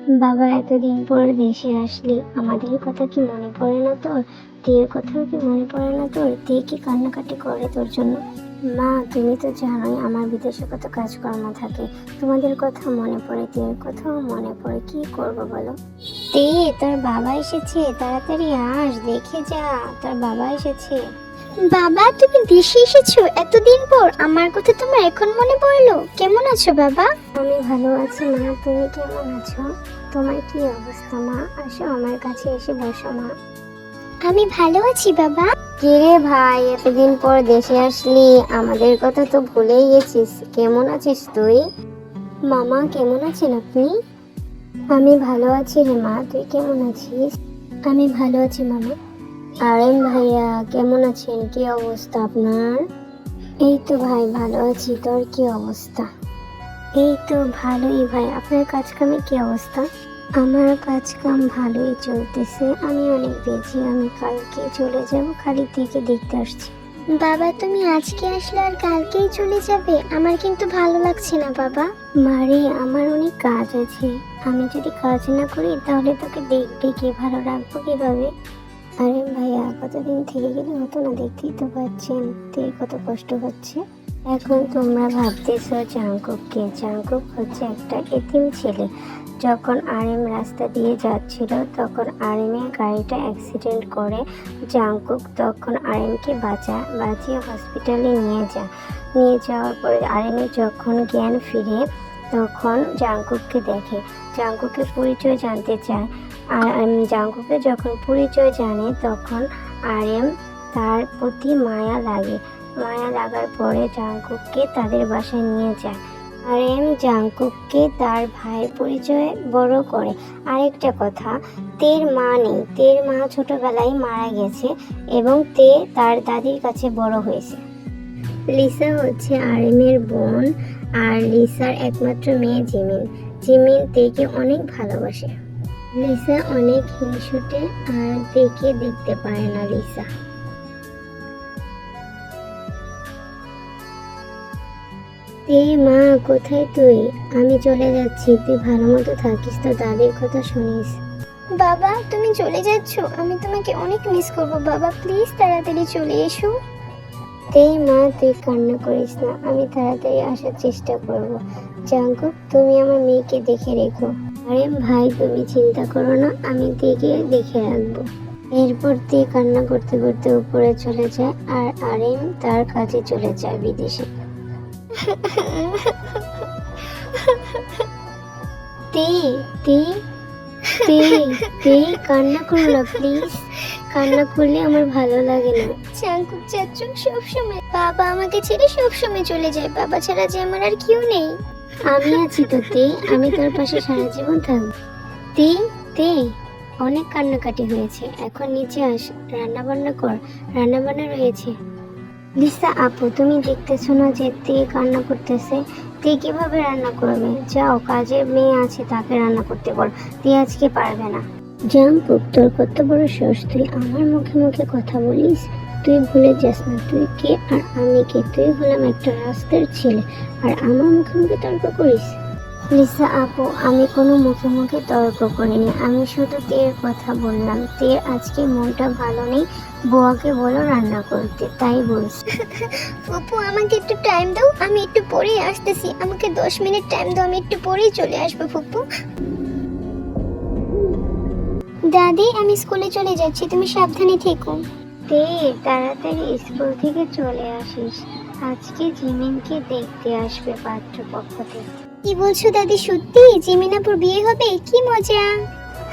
বাবা, এতদিন পর দেশে আসলি, আমাদের কথা কি মনে পড়ে না তোর? তের কথাও কি মনে পড়ে না তোর? তে কি কান্নাকাটি করে তোর জন্য? মা, তুমি তো জানোই আমার বিদেশে কত কাজকর্ম থাকে। তোমাদের কথা মনে পড়ে, তের কথাও মনে পড়ে, কি করব বলো? তে, তোর বাবা এসেছে, তাড়াতাড়ি আস, দেখে যা, তোর বাবা এসেছে। বাবা, তুমি দেশে এসেছো এতদিন পর, আমার কথা তোমার এখন মনে পড়লো। কেমন আছো বাবা? আমি ভালো আছি মা, তুমি কেমন আছো? তোমার কি অবস্থা মা? আসো আমার কাছে এসে বসো মা। আমি ভালো আছি বাবা। কিরে ভাই, এতদিন পর দেশে আসলি, আমাদের কথা তো ভুলেই গেছিস। কেমন আছিস তুই? মামা, কেমন আছেন আপনি? আমি ভালো আছি রে মা, তুই কেমন আছিস? আমি ভালো আছি মামা। আরেন ভাইয়া, কেমন আছেন? কি অবস্থা আপনার? এই তো ভাই, ভালো আছি। তোর কি অবস্থা? এই তো ভালোই ভাই। আপনার কাজ কামে কি অবস্থা? আমার কাজ কাম ভালোই চলতেছে। আমি অনেক বেশি, আমি কালকে চলে যাব, খালি থেকে দেখতে আসছি। বাবা, তুমি আজকে আসলে আর কালকেই চলে যাবে? আমার কিন্তু ভালো লাগছে না বাবা। মারে, আমার অনেক কাজ আছে। আমি যদি কাজ না করি তাহলে তোকে দেখবে কে, ভালো রাখবো কিভাবে? আরে ভাইয়া, কতদিন থেকে গেলে হতো না? দেখতেই তো পাচ্ছেন তে কত কষ্ট হচ্ছে। এখন তোমরা ভাবতেছো জাংকুককে। জাংকুক হচ্ছে একটা এতিম ছেলে। যখন আরএম রাস্তা দিয়ে যাচ্ছিল তখন আরএমের গাড়িটা অ্যাক্সিডেন্ট করে। জাংকুক তখন আরএমকে বাঁচিয়ে হসপিটালে নিয়ে যাওয়ার পরে আরএমের যখন জ্ঞান ফিরে তখন জাংকুককে দেখে। জাংকুকের পরিচয় জানতে চায়। আর জাংকুকের যখন পরিচয় জানে তখন আরএম তার প্রতি মায়া লাগার পরে জাংকুককে তাদের বাসায় নিয়ে যায়। আরএম জাংকুককে তার ভাইয়ের পরিচয় বড় করে। আরেকটা কথা, তের মা নেই। তের মা ছোটবেলায় মারা গেছে এবং তে তার দাদির কাছে বড় হয়েছে। লিসা হচ্ছে আরএমের বোন, আর লিসার একমাত্র মেয়ে জিমিন। জিমিন তেকে অনেক ভালোবাসে। লিসা অনেক হিংসুটে আর তেকে দেখতে পারে না লিসা। এই মা, কোথায় তুই? আমি চলে যাচ্ছি, তুই ভালো মতো থাকিস, তো দাদির কথা শুনিস। বাবা, তুমি চলে যাচ্ছ? আমি তোমাকে অনেক মিস করব বাবা, প্লিজ তাড়াতাড়ি চলে এসো। এই মা, তুই কান্না করিস না, আমি তাড়াতাড়ি আসার চেষ্টা করব। জাঙ্কুক, তুমি আমার মেয়েকে দেখে রেখো। আরে ভাই, তুমি চিন্তা করো না, আমি দেখে রাখবো। এরপর তে কান্না করতে করতে উপরে চলে যায় আর আরেম তার কাছে চলে যায় বিদেশে। তে তে তে তে কান্না করো না প্লিজ। কান্না করলে আমার ভালো লাগে না। জাংকুক চাচু সবসময় বাবা আমাকে ছেড়ে সবসময় চলে যায়। বাবা ছাড়া যে আমার আর কেউ নেই। আমি আছি তো তে, আমি তোর পাশে সারা জীবন থাকবো। তে তে অনেক কান্নাকাটি হয়েছে, এখন নিচে আস, রান্না বান্না কর, রান্না বান্না রয়েছে। লিসা আপু, তুমি দেখতেছো না যে তে কান্না করতেছে? তে কিভাবে রান্না করবে? যাও, কাজের মেয়ে আছে, তাকে রান্না করতে বল, তে আজকে পারবে না। জাঙ্কুক, তোর কত বড় সাহস, তুই আমার মুখে মুখে কথা বলিস? তুই ভুলে যাস না তুই কে আর আমি কে। তুই হলাম একটা রাস্তার ছেলে আর আমার মুখে মুখে তর্ক করিস? লিসা আপু, আমি কোনো মুখে মুখে তর্ক করিনি, আমি শুধু তের কথা বললাম। তের আজকে মনটা ভালো নেই, বুয়াকে বলো রান্না করতে, তাই বলছি। ফুপু, আমাকে একটু টাইম দাও, আমি একটু পরেই আসতেছি। আমাকে 10 মিনিট টাইম দাও, আমি একটু পরেই চলে আসবো ফুপু। দাদি, আমি স্কুলে চলে যাচ্ছি, তুমি সাবধানে থেকো। তে, তাড়াতাড়ি স্কুল থেকে চলে আসিস, আজকে জিমিনকে দেখতে আসবে পাত্রপক্ষ থেকে। কি বলছো দাদি, সত্যি জিমিনাপুর বিয়ে হবে? কি মজা।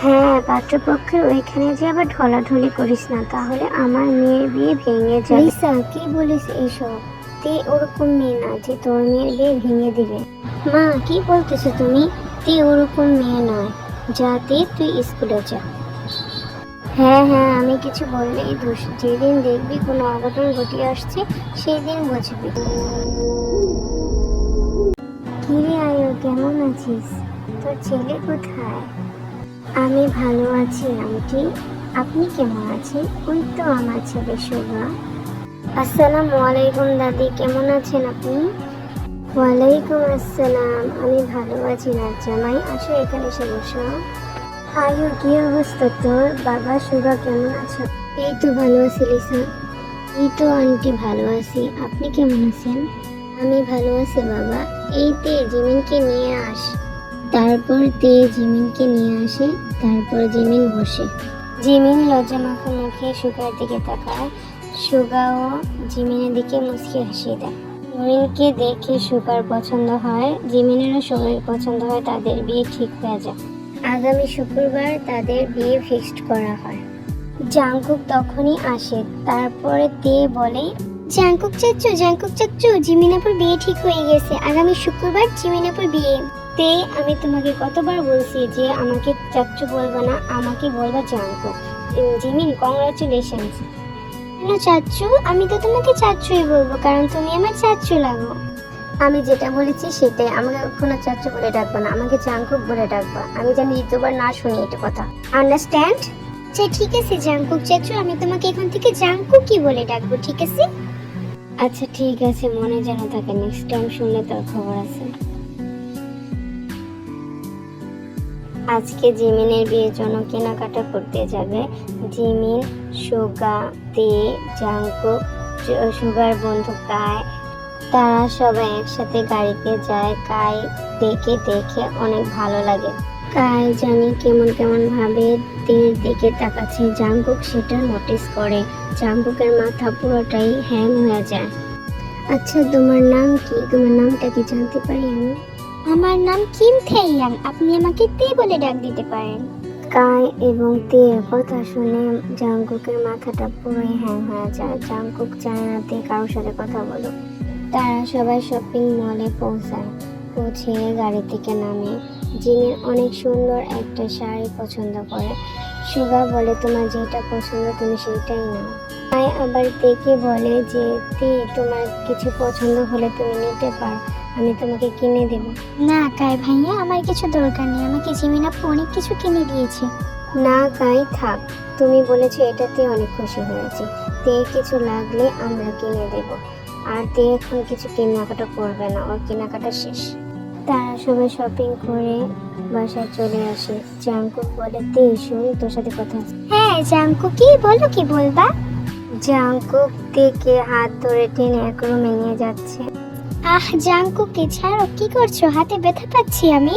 হ্যাঁ, পাত্রপক্ষের ওইখানে যে আবার ঢলাঢলি করিস না, তাহলে আমার মেয়ের বিয়ে ভেঙে যাবে। লিসা, কি বলিস এসব? তে ওরকম মেয়ে না যে তোর মেয়ের বিয়ে ভেঙে দিবে। মা, কি বলতেছো তুমি? তে ওরকম মেয়ে নয়। যাতে তুই স্কুলে যা। হ্যাঁ হ্যাঁ, আমি কিছু বললেই দোষ। যেদিন দেখবি কোনো অঘটন ঘটিয়ে আসছে সেই দিন বুঝবি। কিরে আয়ো, কেমন আছিস? তোর ছেলে কোথায়? আমি ভালো আছি আন্টি, আপনি কেমন আছেন? ওই তো আমার ছেলে শোভা। আসসালামু আলাইকুম দাদি, কেমন আছেন আপনি? ওয়ালাইকুম আসসালাম, আমি ভালো আছি রাত জামাই, আসো এখানে এসে বসো। আয়ু, কি অবস্থা তোর? বাবা সুগা কেমন আছো? এই তো ভালো আছি লিসা। এই তো আন্টি ভালো আছি, আপনি কেমন আছেন? আমি ভালো আছি বাবা। এই তে জিমিনকে নিয়ে আস। তারপর তে জিমিনকে নিয়ে আসে। তারপর জিমিন বসে। জিমিন লজ্জা মাখা মুখে সুগার দিকে তাকায়। সুগাও জিমিনের দিকে মুচকি হাসি দেয়। জিমিনকে দেখে সুগার পছন্দ হয়, জিমিনেরও সুগার পছন্দ হয়, তাদের বিয়ে ঠিক হয়ে যায়। আগামী শুক্রবার তাদের বিয়ে ফিক্সড করা হয়। জাংকুক তখনই আসে। তারপরে তে বলে, জাংকুক চাচ্চু, জিমিনাপুর বিয়ে ঠিক হয়ে গেছে। আগামী শুক্রবার জিমিনাপুর বিয়ে। তে আমি তোমাকে কতবার বলছি যে আমাকে চাচ্চু বলবা না, আমাকে বলবা জাংকুক। Jimin, congratulations. কেন চাচ্চু? আমি তো তোমাকে চাচ্চুই বলবো, কারণ তুমি আমার চাচ্চু লাগো। আমি যেটা বলেছি সেটাই, আমাকে কখনো চাচ্চু বলে ডাকবা না, আমাকে জাংকুক বলে ডাকবা। আমি যেন দ্বিতীয়বার না শুনি এটা কথা, আন্ডারস্ট্যান্ড? আচ্ছা ঠিক আছে জাংকুক চাচ্চু, আমি তোমাকে এখন থেকে জাংকুকই বলে ডাকবো, ঠিক আছে? আচ্ছা ঠিক আছে, মনে যেন থাকে, নেক্সট টাইম শুনলে তোর খবর আছে। আজকে জিমিনের বিয়ের জন্য কেনাকাটা করতে যাবে জিমিন, সুগা, তে, জাংকুক, সুগার বন্ধু কায়। তারা সবাই একসাথে গাড়িতে যায়। কাই দেখে দেখে অনেক ভালো লাগে। কাই জানি কেমন কেমন ভাবে তের দিকে তাকাচ্ছে। জাংকুক সেটা নোটিস করে। জাংকুকের মাথা পুরোটাই হ্যাং হয়ে যায়। আচ্ছা তোমার নাম কি? তোমার নামটা কি জানতে পারি আমি? আমার নাম কিম থেইয়াং, আপনি আমাকে তে বলে ডাক দিতে পারেন। কাই এবং তের কথা শুনে জাংকুকের মাথাটা পুরোই হ্যাং হয়ে যায়। জাংকুক চায় না তে কারোর সাথে কথা বলুক। তারা সবাই শপিং মলে পৌঁছায়। পৌঁছে গাড়ি থেকে নামে। জিমিন অনেক সুন্দর একটা শাড়ি পছন্দ করে। সুগা বলে, তোমার যেটা পছন্দ তুমি সেটাই নাও। কাই আবার তেকে বলে যে তে, তোমার কিছু পছন্দ হলে তুমি নিতে পারো, আমি তোমাকে কিনে দেবো। না কাই ভাইয়া, আমার কিছু দরকার নেই, আমাকে জিমিনাপু অনেক কিছু কিনে দিয়েছে। না কাই, থাক, তুমি বলেছো এটাতে অনেক খুশি হয়েছে। তে কিছু লাগলে আমরা কিনে দেব। আর তে এখন কিছু কেনাকাটা করবে না, ওর কেনাকাটা শেষ। তারা সবাই শপিং করে বাসায় চলে আসে। জাংকুক বলে, তে শুন, তোর সাথে কথা আছে। হ্যাঁ জাংকুকি, বলো কি বলবা? জাংকুক তেকে হাত ধরে টেনে এক রুমে নিয়ে যাচ্ছে। জাংকুকি ছাড়ো, কি করছো? হাতে ব্যথা পাচ্ছি আমি।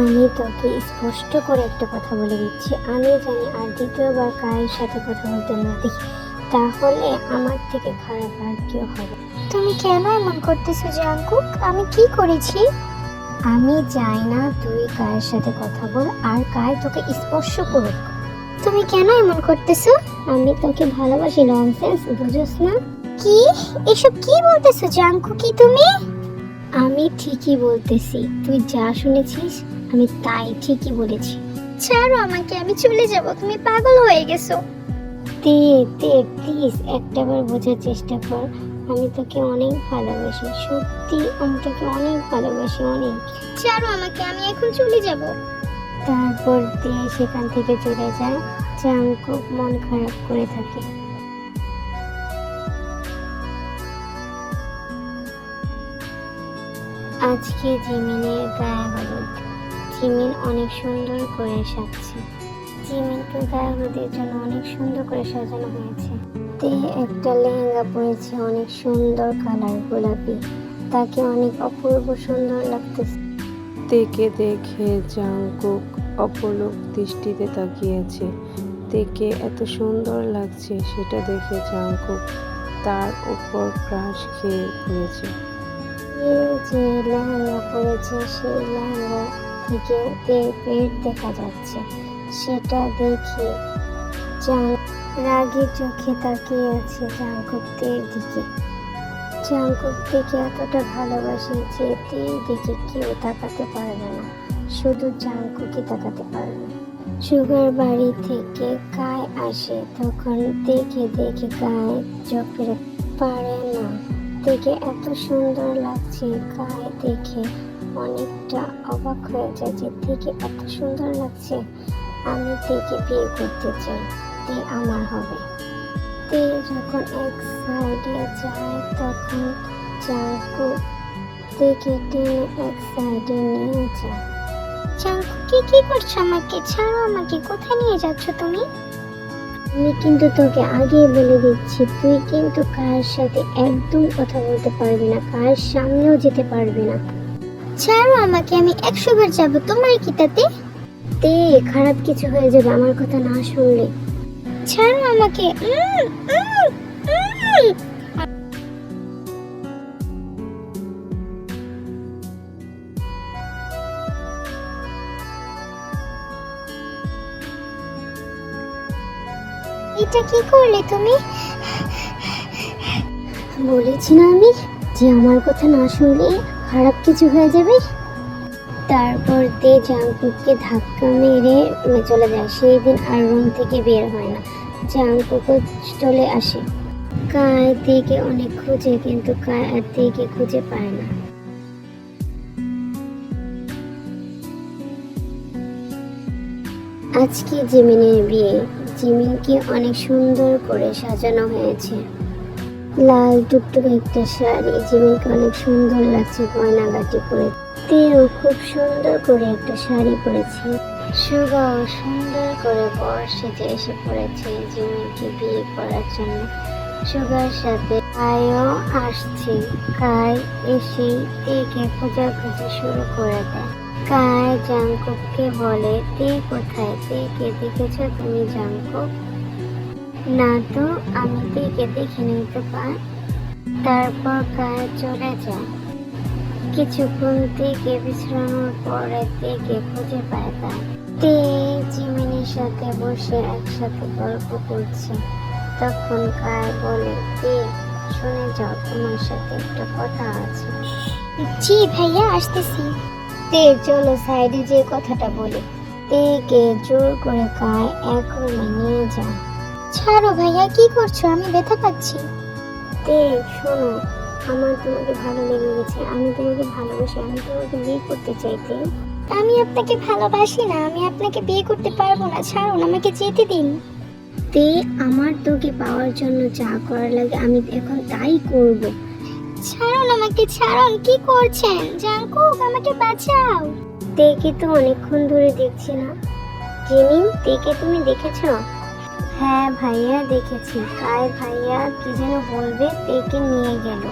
আমি তোকে স্পষ্ট করে একটা কথা বলে দিচ্ছি, আমি জানি আর দ্বিতীয়বার কায়ের সাথে কথা বলতে না দেখি, তাহলে আমার থেকে খারাপ আর কেউ হবে। তুমি কেন এমন করতেছো জাংকুক? আমি কি করেছি? আমি চাই না তুই কায়ের সাথে কথা বল আর কায় তোকে স্পর্শ করুক। তুমি কেন এমন করতেছো? আমি তোকে ভালোবাসি, ননসেন্স বুঝোস না? কি এসব কি বলতেছো জাংকুকি তুমি? আমি ঠিকই বলতেছি, তুই যা শুনেছিস আমি তাই ঠিকই বলেছি। ছাড়ো আমাকে, আমি চলে যাব, তুমি পাগল হয়ে গেছো। তে তে প্লিজ একটাবার বোঝার চেষ্টা কর, আমি তোকে অনেক ভালোবাসি, সত্যি আমি তোকে অনেক ভালোবাসি, অনেক। ছাড়ো আমাকে, আমি এখন চলে যাব। তারপর তে সেখান থেকে চলে যায়। জাংকুক মন খারাপ করে থাকে। আজকে জিমিনের গায়ে হলুদ। জিমিন অনেক সুন্দর করে সাজছে। জিমিনকে গায়ে হলুদের জন্য অনেক সুন্দর করে সাজানো হয়েছে। তে একটা লেহেঙ্গা পরেছে, অনেক সুন্দর কালার, গোলাপি। তাকে অনেক অপূর্ব সুন্দর লাগতেছে। তেকে দেখে জাংকুক অপলক দৃষ্টিতে তাকিয়েছে। তেকে এত সুন্দর লাগছে সেটা দেখে জাংকুক তার উপর ক্রাশ খেয়ে পড়েছে। যে লেহেঙ্গা পরেছে সেই লেহেঙ্গা থেকে পেট দেখা যাচ্ছে। সেটা দেখে রাগী চোখে তাকিয়ে আছে জাংকুকের দিকে। জাংকুক থেকে এতটা ভালোবাসে যে দিকে কেউ তাকাতে পারবে না, শুধু জাংকুকই তাকাতে পারবে। সুগার বাড়ি থেকে কায় আসে, তখন দেখে দেখে কায় চোখ ফেরাতে পারে না। দেখে এত সুন্দর লাগছে, কায় দেখে অনেকটা অবাক হয়ে যায় যে দেখে এত সুন্দর লাগছে, আমি দেখে বিয়ে করতে চাই, তে আমার হবে। তে যখন এক সাইডে যায় তখন জাংকুক তেকে টেনে এক সাইডে নিয়ে যায়। জাঙ্কুক কি করছো? আমাকে ছাড়ো, আমাকে কোথায় নিয়ে যাচ্ছ তুমি? আমি কিন্তু তোকে আগেই বলে দিচ্ছি, তুই কিন্তু কার সাথে একদম কথা বলতে পারবি না, কার সামনেও যেতে পারবি না। ছাড়ো আমাকে, আমি 100 বার যাবো, তোমার কি তাতে? তে খারাপ কিছু হয়ে যাবে আমার কথা না শুনলে। ছাড়ো আমাকে। এটা কি করলে তুমি? বলেছি না আমি যে আমার কথা না শুনলে খারাপ কিছু হয়ে যাবে। তারপর তে জাংকুককে ধাক্কা মেরে রুমে চলে যায়। সেই দিন আর রুম থেকে বের হয় না। জাংকুকও চলে আসে। কায় তেকে অনেক খুঁজে, কিন্তু কায় আর তেকে খুঁজে পায় না। আজকে জিমিনের বিয়ে। জিমিনকে অনেক সুন্দর করে সাজানো হয়েছে। লাল টুকটুকে একটা শাড়ি, জিমিনকে অনেক সুন্দর লাগছে গয়নাগাটি পরে। তেও খুব সুন্দর করে একটা শাড়ি পরেছে। সুগাও সুন্দর করে বর সেজে এসে পড়েছে জিমিনকে বিয়ে করার জন্য। সুগার সাথে কায়ও আসছে। কায় এসেই তেকে খোঁজাখুঁজি শুরু করে দেয়। কায় জাংকুককে বলে, তে কোথায়? তেকে দেখেছ তুমি জাংকুক? না তো, আমি তেকে দেখিনি তো পা। তারপর কায় চলে যায়। কিছুক্ষণ থেকে বিশ্রামের পরে তেকে খুঁজে পায় তার। তে জিমিনের সাথে বসে একসাথে গল্প করছে। তখন কায় বলে, তে শুনে যাও, তোমার সাথে একটা কথা আছে। জি ভাইয়া, আসতেছি। তে চলো সাইডে যে কথাটা বলে। তেকে জোর করে কায় এক রুমে নিয়ে যায়। ছাড়ো ভাইয়া, কি করছো? আমি ব্যথা পাচ্ছি। তে শোনো, আমার তোমাকে ভালো লেগে গেছে, আমি তোমাকে ভালোবাসি, আমি তোমাকে বিয়ে করতে চাইতে। আমি আপনাকে ভালোবাসি না, আমি আপনাকে বিয়ে করতে পারবো না। ছাড়ুন, আমাকে যেতে দিন। তে আমার তোকে পাওয়ার জন্য যা করার লাগে আমি এখন তাই করব। ছাড়ুন আমাকে, ছাড়ুন। কি করছেন? জাংকুক, আমাকে বাঁচাও। তেকে তো অনেকক্ষণ ধরে দেখছি না। জিমিন, তেকে তুমি দেখেছো? হ্যাঁ ভাইয়া দেখেছি। কায় ভাইয়া কি যেন বলবে তেকে নিয়ে গেল।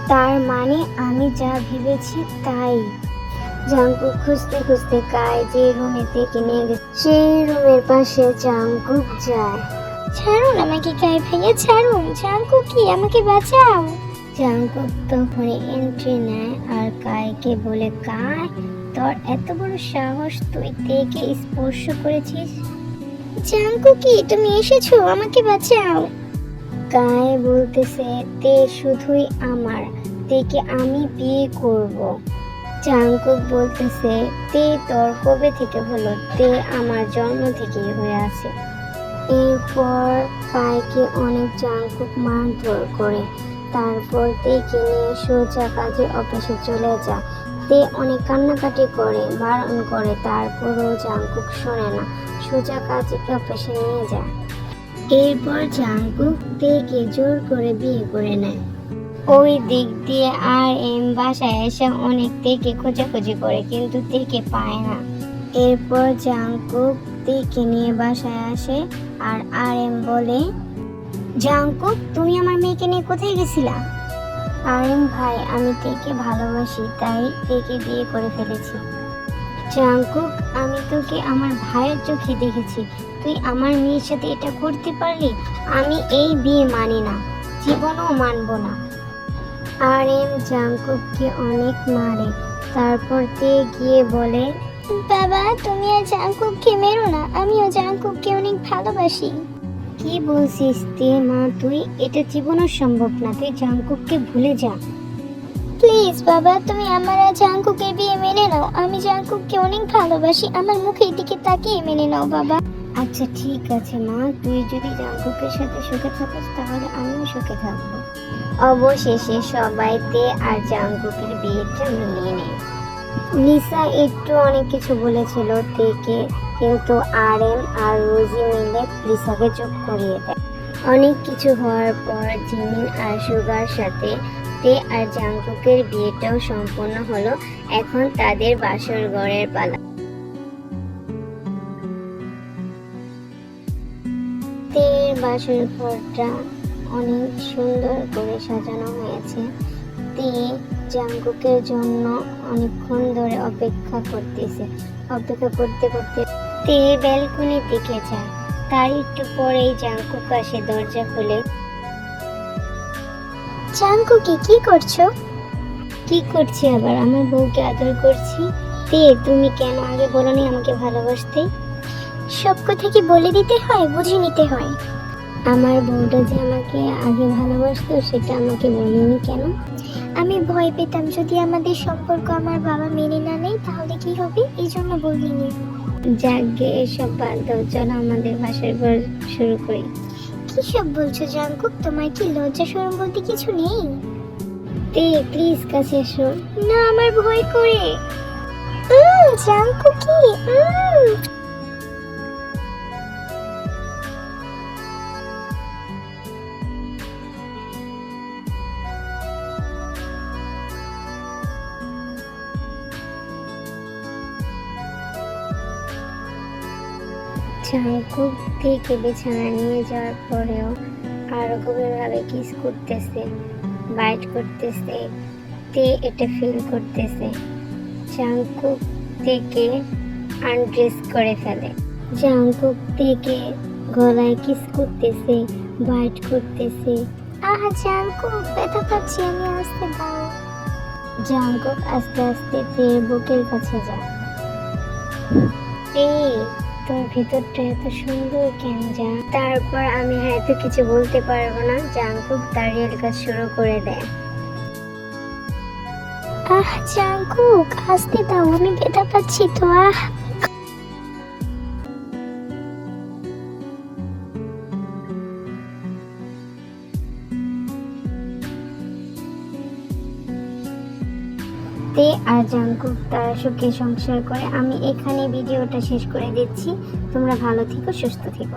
তার মানে আমি যা ভেবেছি তাই। জাংকুক খুঁজতে খুঁজতে কায় যে রুমে তেকে নিয়ে গেছে সেই রুমের পাশে জাংকুক যায়। ছাড়ুন আমাকে কায় ভাইয়া, ছাড়ুন। জাংকুক কি, আমাকে বাঁচাও। জাংকুক তখন এন্ট্রি নেয় আর কায়কে বলে, কায় তোর এত বড় সাহস, তুই তেকে স্পর্শ করেছিস? জাংকুক কি, তুমি এসেছো, আমাকে বাঁচাও। কায় বলতেছে, তে শুধুই আমার, তেকে আমি বিয়ে করব। জাংকুক বলতেছে, তে তোর কবে থেকে হলো? তে আমার জন্ম থেকেই হয়ে আছে। এরপর কায়কে অনেক জাংকুক মারধর করে। তারপর তেকে নিয়ে সোজা কাজের অফিসে চলে যায়। তে অনেক কান্নাকাটি করে, বারণ করে, তারপরও জাংকুক শোনে না, সোজা কাজের অফিসে নিয়ে যায়। এরপর জাংকুক তেকে জোর করে বিয়ে করে নেয়। ওই দিক দিয়ে আর এম বাসায় এসে অনেক তেকে খোঁজাখুঁজি করে, কিন্তু তেকে পায় না। এরপর জাংকুক তেকে নিয়ে বাসায় আসে আর এম বলে, জাংকুক তুমি আমার মেয়েকে নিয়ে কোথায় গেছিলা? এম ভাই, আমি তেকে ভালোবাসি তাই তেকে বিয়ে করে ফেলেছি। জাংকুক, আমি তোকে আমার ভাইয়ের চোখে দেখেছি, তুই আমার মেয়ের সাথে এটা করতে পারলি? আমি এই বিয়ে মানি না, জীবনও মানব না। এম জাংকুককে অনেক মারে। তারপর তে গিয়ে বলে, বাবা, তুমি আর জাংকুককে মেরো না, আমিও জাংকুককে অনেক ভালোবাসি। কি বলছিস তে মা তুই? এটা জীবনও সম্ভব না, তুই জাংকুককে ভুলে যা। প্লিজ বাবা, তুমি আমার আর জাংকুকের বিয়ে মেনে নাও। আমি জাংকুককে অনেক ভালোবাসি, আমার মুখের দিকে তাকিয়ে মেনে নাও বাবা। আচ্ছা ঠিক আছে মা, তুই যদি জাংকুকের সাথে সুখে থাকিস তাহলে আমিও সুখে থাকবো। অবশেষে সবাই তে আর জাংকুকের বিয়েটা মিলিয়ে নেয়। লিসা একটু অনেক কিছু বলেছিল তেকে, কিন্তু এম আর রোজি মিলে লিসাকে চুপ করিয়ে দেয়। অনেক কিছু হওয়ার পর জিমিন আর সুগার সাথে তে আর জাংকুকের বিয়েটাও সম্পূর্ণ হলো। এখন তাদের বাসর ঘরের পালা। তের বাসর ঘরটা অনেক সুন্দর করে সাজানো হয়েছে। তে জাংকুকের জন্য অনেকক্ষণ ধরে অপেক্ষা করতেছে। অপেক্ষা করতে করতে তে ব্যালকনির দিকে যায়। তার একটু পরেই জাংকুক আসে দরজা খুলে। জাংকুকি কি করছো? কি করছি আবার? আমার বউকে আদর করছি। তে তুমি কেন আগে বলোনি আমাকে ভালোবাসতে? সব কথা কি বলে দিতে হয়, বুঝে নিতে হয়। আমার বউটা যে আমাকে আগে ভালোবাসতো সেটা আমাকে বলেনি কেন? আমি ভয় পেতাম যদি আমাদের সম্পর্ক আমার বাবা মেনে না নেয় তাহলে কি হবে, এই জন্য বলিনি। যাকে এসব বাদ দাও, চলো আমাদের বাসার ঘর শুরু করি। কি সব বলছো জাংকুক? তোমার কি লজ্জা শরম বলতে কিছু নেই? তে প্লিজ কাছে এসো। না, আমার ভয় করে। জাংকুকি জাংকুক থেকে বিছানা নিয়ে যাওয়ার পরেও আরো গভীরভাবে কিস করতেছে, বাইট করতেছে। তে এটা ফিল করতেছে। জাংকুক থেকে আনড্রেস করে ফেলে। জাংকুক থেকে গলায় কিস করতেছে, বাইট করতেছে। জাংকুক ব্যথা পাচ্ছি, আমি আসতে দাও। জাংকুক আস্তে আস্তে তের বুকের কাছে যায়। এই তোর ভিতরটা এত সুন্দর কেন যা? তারপর আমি হয়তো কিছু বলতে পারবো না। জাংকুক তার রিয়েল কাজ শুরু করে দেয়। জাংকুক আসতে দাও, আমি ব্যথা পাচ্ছি তো। তে আর জাংকুক তারা সুখে সংসার করে। আমি এখানে ভিডিওটা শেষ করে দিচ্ছি। তোমরা ভালো থেকো, সুস্থ থেকো।